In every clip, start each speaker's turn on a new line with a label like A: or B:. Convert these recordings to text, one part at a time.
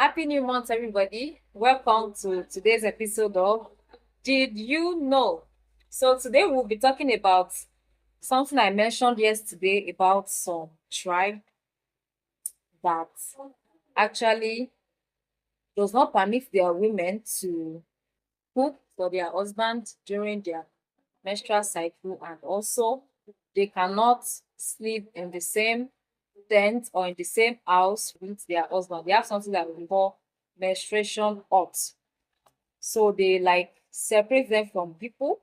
A: Happy New Month, everybody. Welcome to today's episode of Did You Know? So, today we'll be talking about something I mentioned yesterday about some tribe that actually does not permit their women to cook for their husband during their menstrual cycle, and also they cannot sleep in the same tent or in the same house with their husband. They have something that we call menstruation hut. So they like separate them from people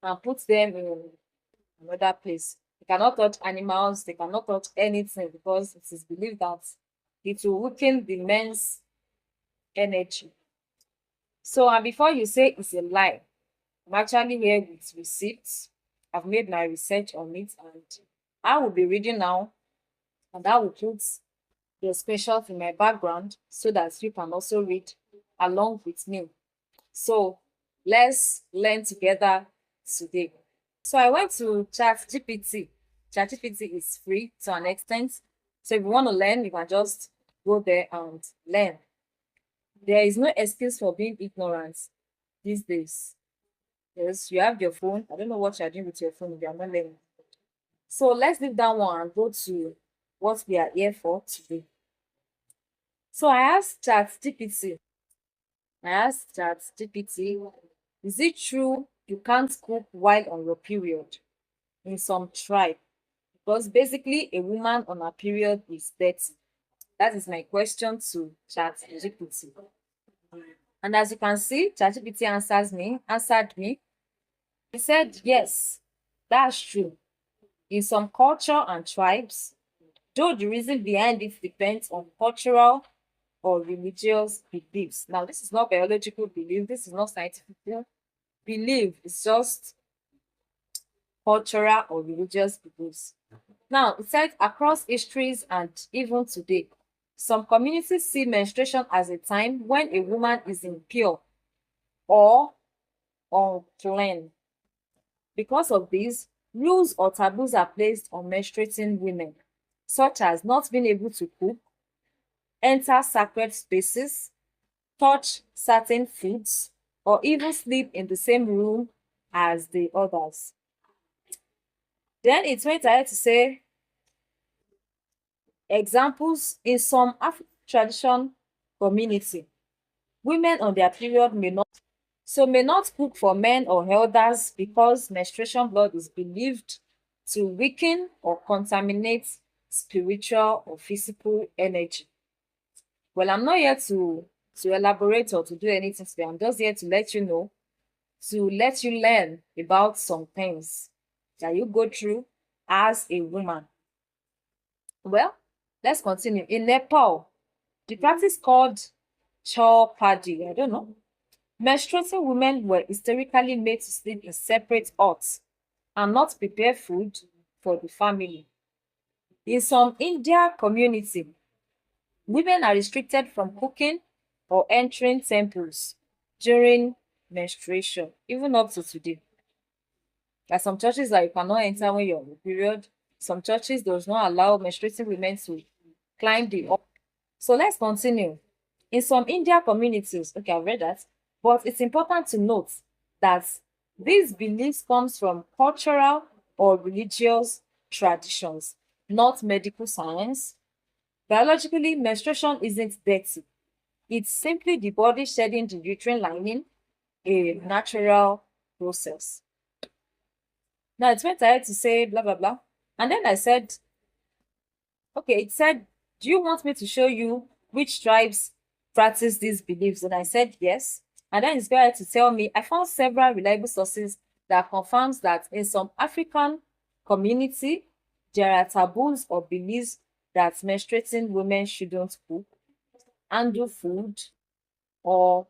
A: and put them in another place. They cannot touch animals, they cannot touch anything because it is believed that it will weaken the men's energy. So, and before you say it's a lie, I'm actually here with receipts. I've made my research on it and I will be reading now, and I will put the screenshots in my background so that you can also read along with me. So let's learn together today. So I went to ChatGPT. ChatGPT is free to an extent. So if you want to learn, you can just go there and learn. There is no excuse for being ignorant these days. Yes, you have your phone. I don't know what you're doing with your phone if you're not learning. So let's leave that one and go to what we are here for today. So I asked ChatGPT, is it true you can't cook while on your period in some tribe? Because basically a woman on her period is dirty. That is my question to ChatGPT. And as you can see, ChatGPT answered me. He said, yes, that's true. In some culture and tribes, though the reason behind it depends on cultural or religious beliefs. Now, this is not biological belief, this is not scientific belief, it's just cultural or religious beliefs. Now, it said across histories and even today, some communities see menstruation as a time when a woman is impure or unclean. Because of this, rules or taboos are placed on menstruating women, such as not being able to cook, enter sacred spaces, touch certain foods, or even sleep in the same room as the others. Then it went ahead to say examples in some African tradition community, women on their period may not cook for men or elders because menstruation blood is believed to weaken or contaminate spiritual or physical energy. Well, I'm not here to elaborate or to do anything today. I'm just here to let you know, to let you learn about some things that you go through as a woman. Well, let's continue. In Nepal, the practice called Chaupadi, I don't know. Menstruating women were historically made to sleep in separate huts and not prepare food for the family. In some India community, women are restricted from cooking or entering temples during menstruation, even up to today. There are some churches that you cannot enter when you're on the period. Some churches does not allow menstruating women to climb the altar. So let's continue. In some India communities, okay, I've read that, but it's important to note that these beliefs comes from cultural or religious traditions, not medical science. Biologically, menstruation isn't dirty. It's simply the body shedding the uterine lining, a natural process. Now it went ahead to say blah blah blah. And then I said, okay, it said, do you want me to show you which tribes practice these beliefs? And I said yes. And then it's going to tell me I found several reliable sources that confirms that in some African community there are taboos or beliefs that menstruating women shouldn't cook, handle food, or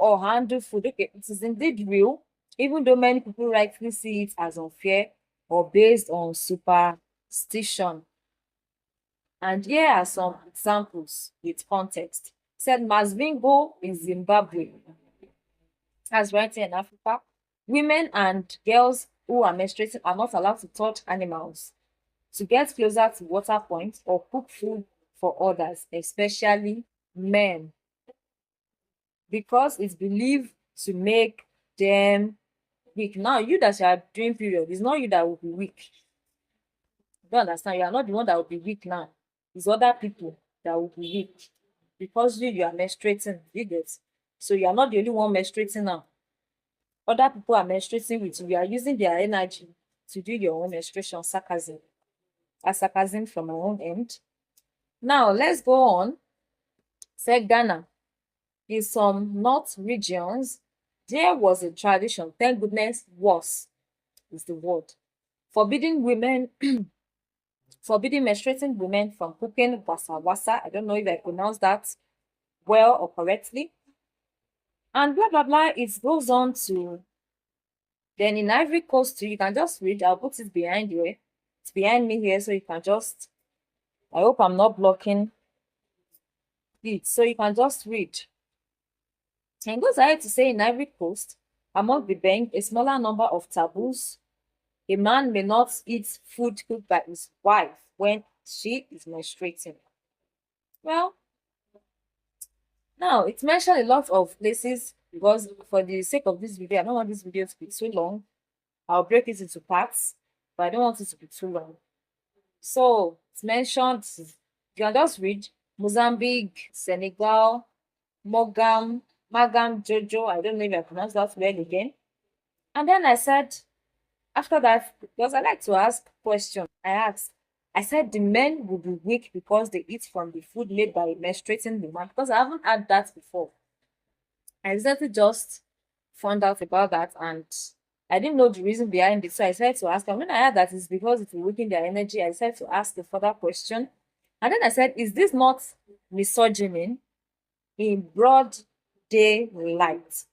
A: handle food. Okay, it is indeed real, even though many people rightly see it as unfair or based on superstition. And here are some examples with context. It said Masvingo in Zimbabwe, as right here in Africa, women and girls who are menstruating are not allowed to touch animals, to get closer to water points, or cook food for others, especially men, because it's believed to make them weak. Now, you that you are doing period, it's not you that will be weak. You don't understand? You are not the one that will be weak now. It's other people that will be weak because you are menstruating. You get, so you are not the only one menstruating now. Other people are menstruating with you. You are using their energy to do your own menstruation. Sarcasm. A sarcasm from my own end. Now let's go on. Say Ghana. In some north regions, there was a tradition. Thank goodness, was is the word. Forbidding women, forbidding menstruating women from cooking wasa wasa. I don't know if I pronounced that well or correctly. And blah blah blah. It goes on to then in Ivory Coast too. You can just read. I'll put it behind you. It's behind me here, so you can just. I hope I'm not blocking it, so you can just read. And it goes ahead to say in Ivory Coast, among the bank, a smaller number of taboos. A man may not eat food cooked by his wife when she is menstruating. Well, now it's mentioned a lot of places because for the sake of this video, I don't want this video to be too long. I'll break it into parts, but I don't want it to be too long. So it's mentioned, you can just read Mozambique, Senegal, Magam, Jojo. I don't know if I pronounced that well again. And then I said, after that, because I like to ask questions, I said the men will be weak because they eat from the food made by a menstruating woman. Because I haven't had that before. I recently just found out about that and I didn't know the reason behind it. So I decided to ask. And when I heard that it's because it will weaken their energy, I decided to ask a further question. And then I said, is this not misogyny in broad daylight?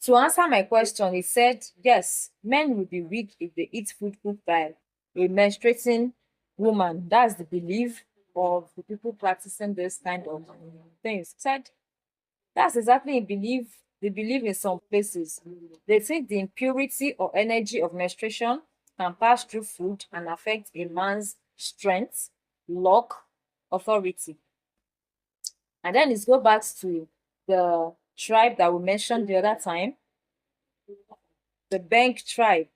A: To answer my question, he said, yes, men will be weak if they eat food cooked by a menstruating woman. That's the belief of the people practicing this kind of things. He said, that's exactly a belief. They believe in some places. They think the impurity or energy of menstruation can pass through food and affect a man's strength, luck, authority. And then it goes back to the tribe that we mentioned the other time, the Bank tribe,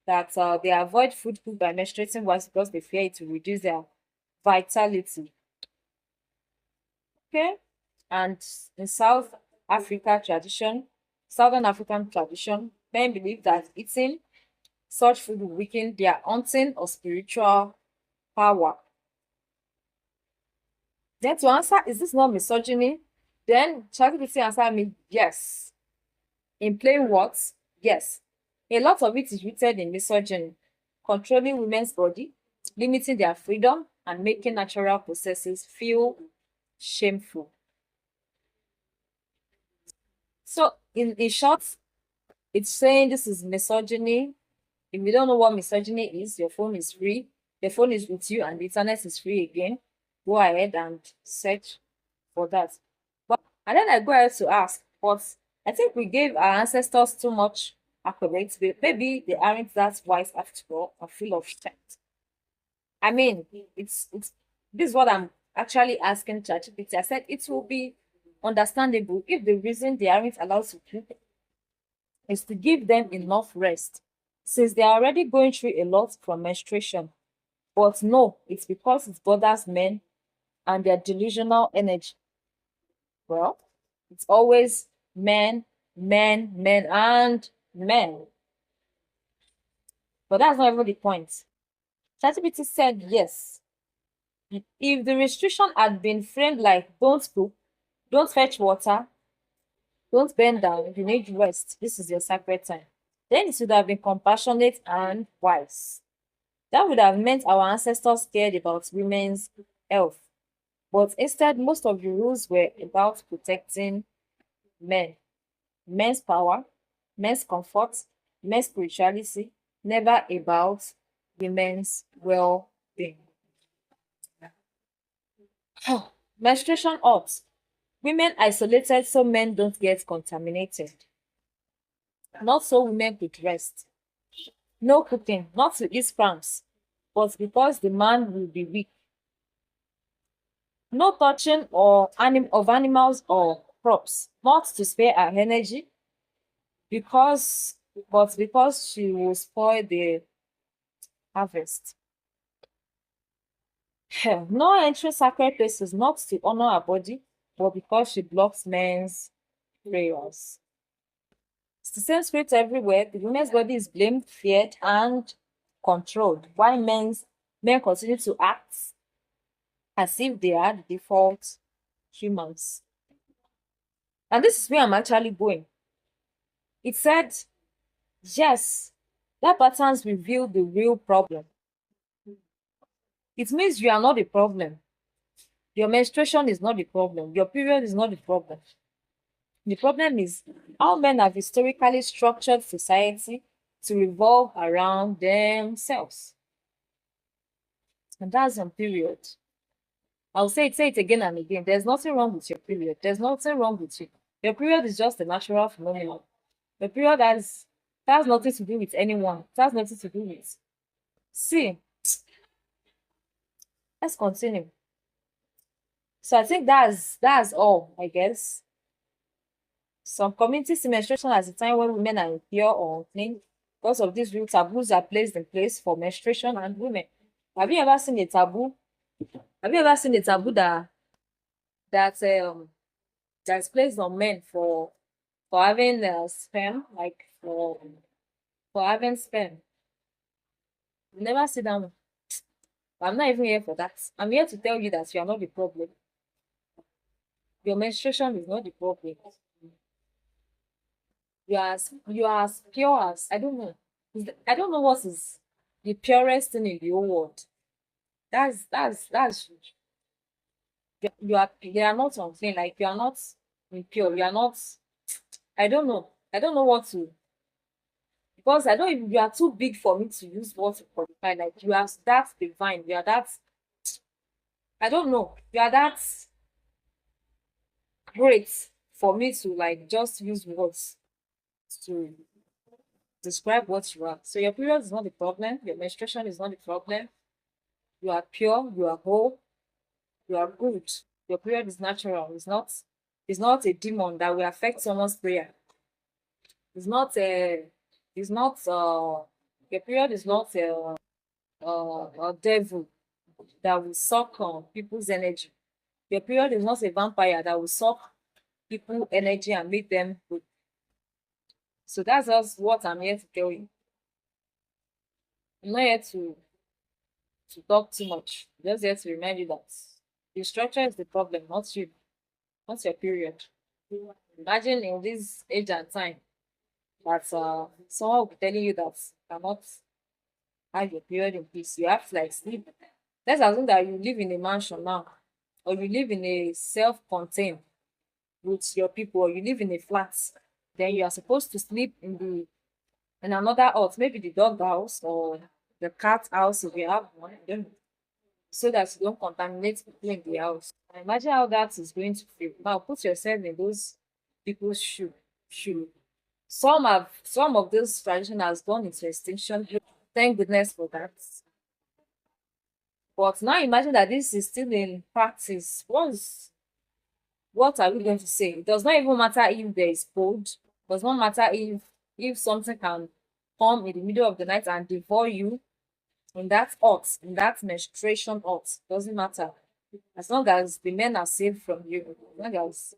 A: that they avoid food cooked by menstruating wives because they fear it to reduce their vitality. Okay, and in Southern African tradition, men believe that eating such food will weaken their hunting or spiritual power. Then to answer, is this not misogyny? Then ChatGPT answer me, yes. In plain words, yes. A lot of it is rooted in misogyny, controlling women's body, limiting their freedom, and making natural processes feel shameful. So, in short, it's saying this is misogyny. If you don't know what misogyny is, your phone is free. The phone is with you and the internet is free again. Go ahead and search for that. But and then I go ahead to ask, but I think we gave our ancestors too much accolades. Maybe they aren't that wise after all or full of strength. I mean, it's this is what I'm actually asking ChatGPT. I said it will be understandable if the reason they aren't allowed to cook is to give them enough rest, since they are already going through a lot from menstruation. But no, it's because it bothers men and their delusional energy. Well, it's always men, men, and men. But that's not even the point. ChatGPT said yes. If the restriction had been framed like don't cook, don't fetch water, don't bend down, you need rest, this is your sacred time, then it should have been compassionate and wise. That would have meant our ancestors cared about women's health. But instead, most of the rules were about protecting men, men's power, men's comfort, men's spirituality, never about women's well being. Menstruation odds. Women isolated so men don't get contaminated. Not so women could rest. No cooking, not to ease cramps, but because the man will be weak. No touching of animals or crops, not to spare her energy, because but because she will spoil the harvest. No entering sacred places, not to honor her body, but because she blocks men's prayers. It's the same spirit everywhere. The woman's body is blamed, feared, and controlled, while men continue to act as if they are the default humans. And this is where I'm actually going. It said, yes, that patterns reveal the real problem. It means you are not the problem. Your menstruation is not the problem. Your period is not the problem. The problem is how men have historically structured society to revolve around themselves. And that's on period. I'll say it again and again. There's nothing wrong with your period. There's nothing wrong with you. Your period is just a natural phenomenon. The period has nothing to do with anyone. It has nothing to do with. See, let's continue. So I think that's all, I guess. Some communities see menstruation as a time when women are impure or unclean. Because of these real taboos are placed in place for menstruation and women. Have you ever seen a taboo? Have you ever seen a taboo that that's placed on men for having sperm, like for having sperm? You never see that one. I'm not even here for that. I'm here to tell you that you are not the problem. Your menstruation is not the problem. You are as pure as I don't know. I don't know what is the purest thing in the whole world. That's you are not unclean. Like you are not impure. You are not. I don't know. I don't know what to because I don't even you are too big for me to use what to qualify. Like you are that divine. You are that I don't know. You are that great for me to like just use words to describe what you are. So your period is not the problem. Your menstruation is not the problem. You are pure. You are whole. You are good. Your period is natural. It's not a demon that will affect someone's prayer. It's not a it's not your period is not a devil that will suck on people's energy. Your period is not a vampire that will suck people energy and make them good. So that's just what I'm here to tell you. I'm not here to talk too much. I'm just here to remind you that the structure is the problem, not you, not your period. Imagine in this age and time that someone will be telling you that you cannot have your period in peace. You have to like sleep. Let's assume that you live in a mansion now, or you live in a self-contained with your people, or you live in a flat. Then you are supposed to sleep in another house, maybe the dog house or the cat house if you have one, so that you don't contaminate people in the house. Now imagine how that is going to feel. Now put yourself in those people's shoe. Some of those tradition has gone into extinction. Thank goodness for that. But now imagine that this is still in practice. What are we going to say? It does not even matter if there is cold. It does not matter if something can come in the middle of the night and devour you in that menstruation hot. Doesn't matter. As long as the men are safe from you, as long as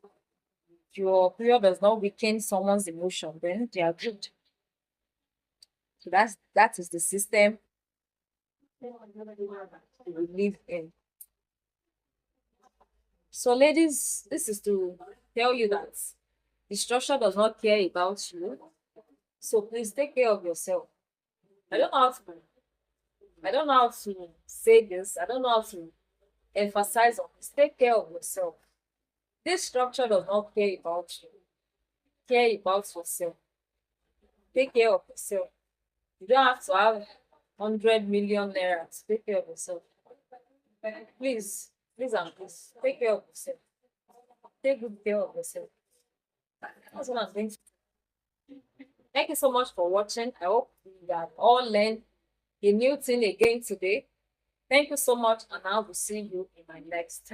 A: your period does not weaken someone's emotion, then they are good. So that is the system we live in. So, ladies, this is to tell you that the structure does not care about you. So please take care of yourself. I don't know how to I don't know how to say this. I don't know how to emphasize on this. Take care of yourself. This structure does not care about you. Care about yourself. Take care of yourself. You don't have to have 100 million naira to take care of yourself. Please, please and please, take care of yourself. Take good care of yourself. That's what I'm saying. Thank you so much for watching. I hope you have all learned a new thing again today. Thank you so much, and I will see you in my next.